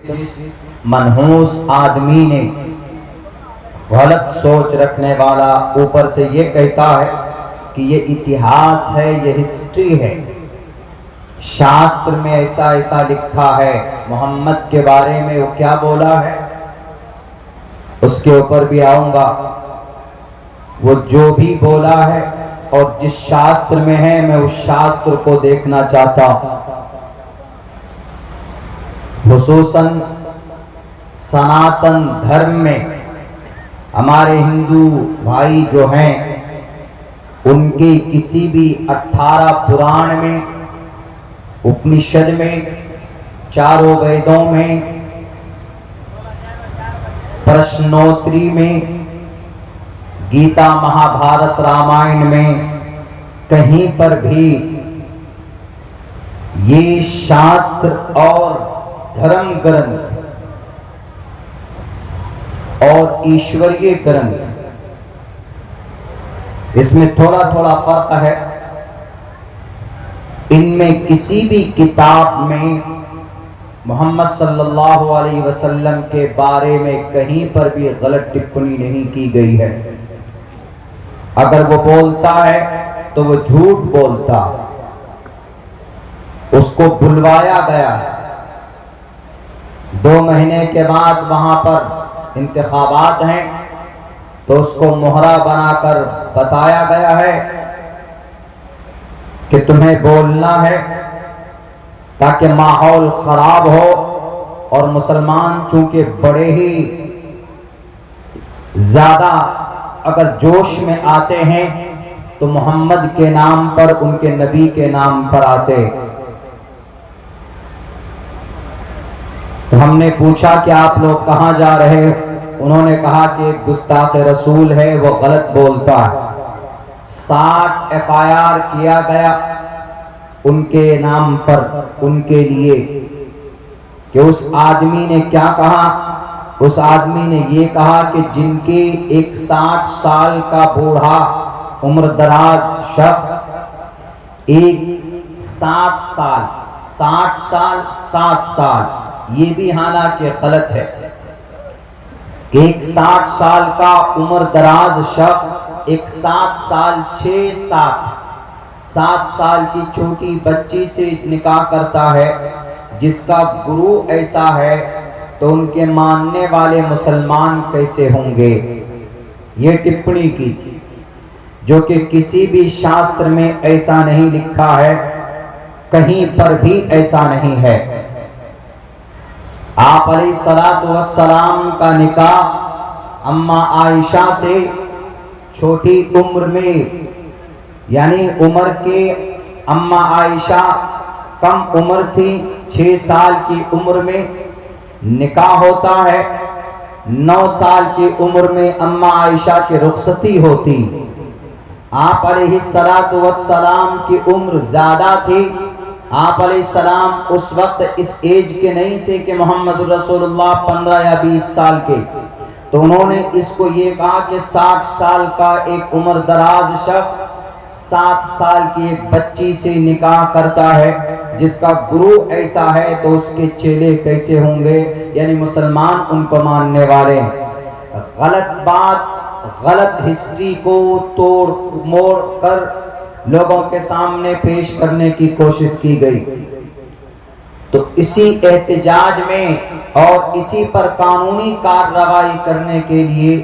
मनहूस आदमी ने, गलत सोच रखने वाला, ऊपर से ये कहता है कि ये इतिहास है, ये हिस्ट्री है, शास्त्र में ऐसा ऐसा लिखा है, मोहम्मद के बारे में वो क्या बोला है उसके ऊपर भी आऊंगा। वो जो भी बोला है और जिस शास्त्र में है मैं उस शास्त्र को देखना चाहता हूं। खुसूसन सनातन धर्म में हमारे हिंदू भाई जो हैं उनके किसी भी 18 पुराण में, उपनिषद में, चारों वेदों में, प्रश्नोत्तरी में, गीता महाभारत रामायण में कहीं पर भी ये शास्त्र और धर्म ग्रंथ और ईश्वरीय ग्रंथ, इसमें थोड़ा थोड़ा फर्क है। इनमें किसी भी किताब में मोहम्मद सल्लल्लाहु अलैहि वसल्लम के बारे में कहीं पर भी गलत टिप्पणी नहीं की गई है। अगर वो बोलता है तो वो झूठ बोलता, उसको बुलवाया गया है। 2 महीने के बाद वहां पर इंतखाबात हैं तो उसको मोहरा बनाकर बताया गया है कि तुम्हें बोलना है ताकि माहौल खराब हो। और मुसलमान चूंकि बड़े ही ज्यादा अगर जोश में आते हैं तो मोहम्मद के नाम पर, उनके नबी के नाम पर आते। तो हमने पूछा कि आप लोग कहां जा रहे हैं? उन्होंने कहा कि एक गुस्ताख रसूल है, वो गलत बोलता है। 60 FIR किया गया उनके नाम पर, उनके लिए, कि उस आदमी ने क्या कहा। उस आदमी ने ये कहा कि जिनके एक 60 साल का बूढ़ा उम्र दराज शख्स, एक 60 साल, ये भी हालांकि गलत है कि एक 60 साल का उम्र दराज शख्स एक 7 साल 7 साल की छोटी बच्ची से निकाह करता है, जिसका गुरु ऐसा है तो उनके मानने वाले मुसलमान कैसे होंगे। ये टिप्पणी की थी, जो कि किसी भी शास्त्र में ऐसा नहीं लिखा है, कहीं पर भी ऐसा नहीं है। आप अलैहिस्सलातु वस्सलाम का निकाह अम्मा आयशा से छोटी उम्र में, यानी उम्र के अम्मा आयशा कम उम्र थी, 6 साल की उम्र में निकाह होता है। 9 साल की उम्र में अम्मा आयशा की रुखसती होती। आप अलैहिस्सलातु वस्सलाम की उम्र ज्यादा थी। आप अलैहिस्सलाम उस वक्त इस एज के नहीं थे कि मोहम्मद रसूलुल्लाह 15 या 20 साल के। तो उन्होंने इसको ये कहा कि 60 साल का एक उम्र दराज शख्स 7 साल की एक बच्ची से निकाह करता है, जिसका गुरु ऐसा है तो उसके चेले कैसे होंगे, यानी मुसलमान उनको मानने वाले। गलत बात, गलत हिस्ट्री को तोड़ मोड़ कर लोगों के सामने पेश करने की कोशिश की गई। तो इसी एहतजाज में और इसी पर कानूनी कार्रवाई करने के लिए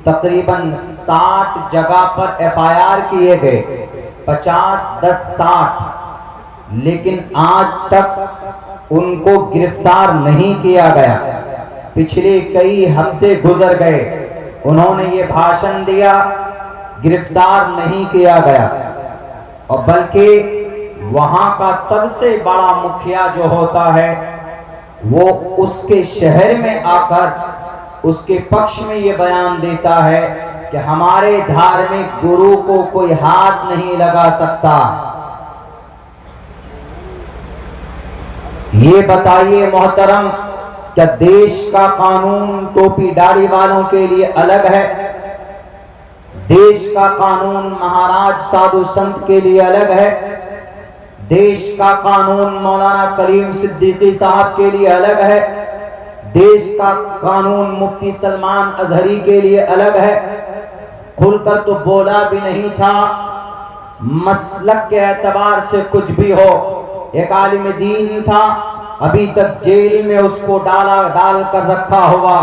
तकरीबन 60 जगह पर FIR किए गए, 50, 10, 60, लेकिन आज तक उनको गिरफ्तार नहीं किया गया। पिछले कई हफ्ते गुजर गए, उन्होंने ये भाषण दिया, गिरफ्तार नहीं किया गया। और बल्कि वहां का सबसे बड़ा मुखिया जो होता है वो उसके शहर में आकर उसके पक्ष में ये बयान देता है कि हमारे धार्मिक गुरु को कोई हाथ नहीं लगा सकता। ये बताइए मोहतरम, क्या देश का कानून टोपी दाढ़ी वालों के लिए अलग है? देश का कानून महाराज साधु संत के लिए अलग है? देश का कानून मौलाना कलीम सिद्दीकी साहब के लिए अलग है? देश का कानून मुफ्ती सलमान अजहरी के लिए अलग है, खुलकर तो बोला भी नहीं था। मसलक के एतबार से कुछ भी हो, एक आलिम दीन था, अभी तक जेल में उसको डाल कर रखा हुआ,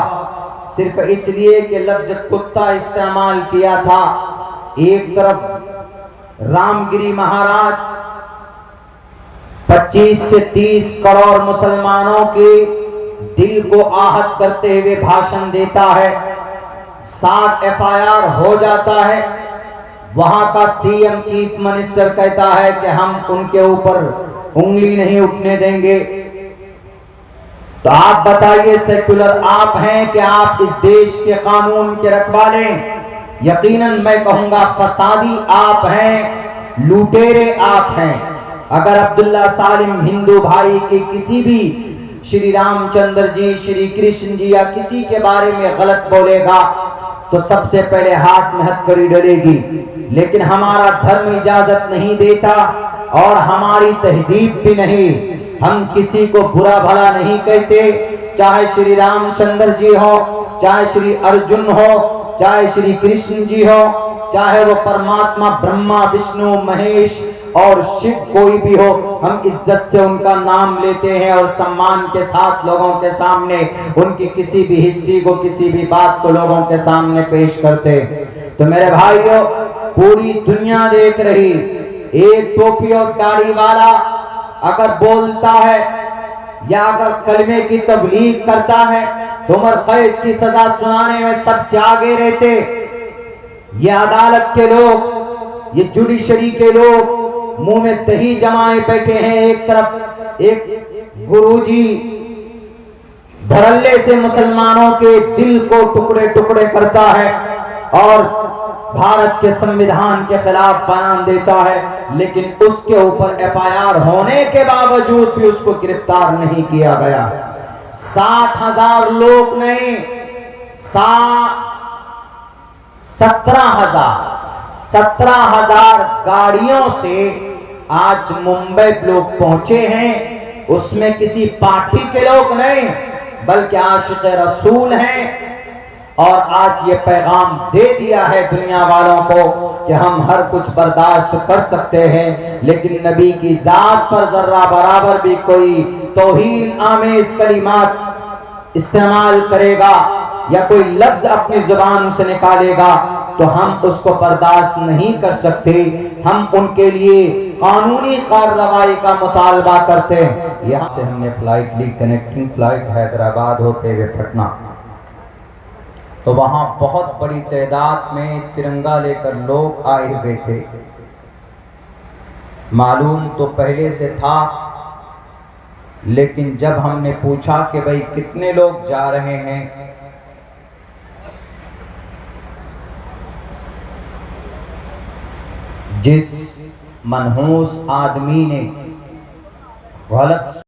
सिर्फ इसलिए कि लफ्ज कुत्ता इस्तेमाल किया था। एक तरफ रामगिरी महाराज 25 से 30 करोड़ मुसलमानों के दिल को आहत करते हुए भाषण देता है, 7 FIR हो जाता है। वहां का CM चीफ मिनिस्टर कहता है कि हम उनके ऊपर उंगली नहीं उठने देंगे। तो आप बताइए, सेक्युलर आप हैं कि आप इस देश के कानून के रखवाले? यकीनन मैं कहूंगा फसादी आप हैं, लुटेरे आप हैं। अगर अब्दुल्ला सालिम हिंदू भाई की किसी भी श्री रामचंद्र जी, श्री कृष्ण जी या किसी के बारे में गलत बोलेगा तो सबसे पहले हाथ में हथकड़ी डलेगी, लेकिन हमारा धर्म इजाजत नहीं देता और हमारी तहजीब भी नहीं। हम किसी को बुरा भला नहीं कहते, चाहे श्री रामचंद्र जी हो, चाहे श्री अर्जुन हो, चाहे श्री कृष्ण जी हो, चाहे वो परमात्मा ब्रह्मा विष्णु महेश और शिव कोई भी हो, हम इज्जत से उनका नाम लेते हैं और सम्मान के साथ लोगों के सामने उनकी किसी भी हिस्ट्री को, किसी भी बात को लोगों के सामने पेश करते। तो मेरे भाइयों, पूरी दुनिया देख रही, एक टोपी और दाढ़ी वाला अगर बोलता है या अगर कलमे की तबलीग करता है तो उम्र कैद की सजा सुनाने में सबसे आगे रहते। ये अदालत के लोग, ये जुडिशरी के लोग मुंह में दही जमाए बैठे हैं। एक तरफ एक गुरुजी धड़ल्ले से मुसलमानों के दिल को टुकड़े टुकड़े करता है और भारत के संविधान के खिलाफ बयान देता है, लेकिन उसके ऊपर FIR होने के बावजूद भी उसको गिरफ्तार नहीं किया गया। 60,000 लोग नहीं, 17,000 गाड़ियों से आज मुंबई लोग पहुंचे हैं। उसमें किसी पार्टी के लोग नहीं, बल्कि आशिक़ रसूल हैं। और आज ये पैगाम दे दिया है दुनिया वालों को कि हम हर कुछ बर्दाश्त कर सकते हैं, लेकिन नबी की जात पर जर्रा बराबर भी कोई तौहीन आमेज कलिमात इस्तेमाल करेगा या कोई लफ्ज अपनी जुबान से निकालेगा तो हम उसको बर्दाश्त नहीं कर सकते। हम उनके लिए कानूनी कार्रवाई का मुतालबा करते हैं। यहाँ से हमने फ्लाइट ली, कनेक्टिंग फ्लाइट हैदराबाद होते हुए पटना, तो वहाँ बहुत बड़ी तादाद में तिरंगा लेकर लोग आए हुए थे। मालूम तो पहले से था, लेकिन जब हमने पूछा कि भाई कितने लोग जा रहे हैं, जिस मनहूस आदमी ने गलत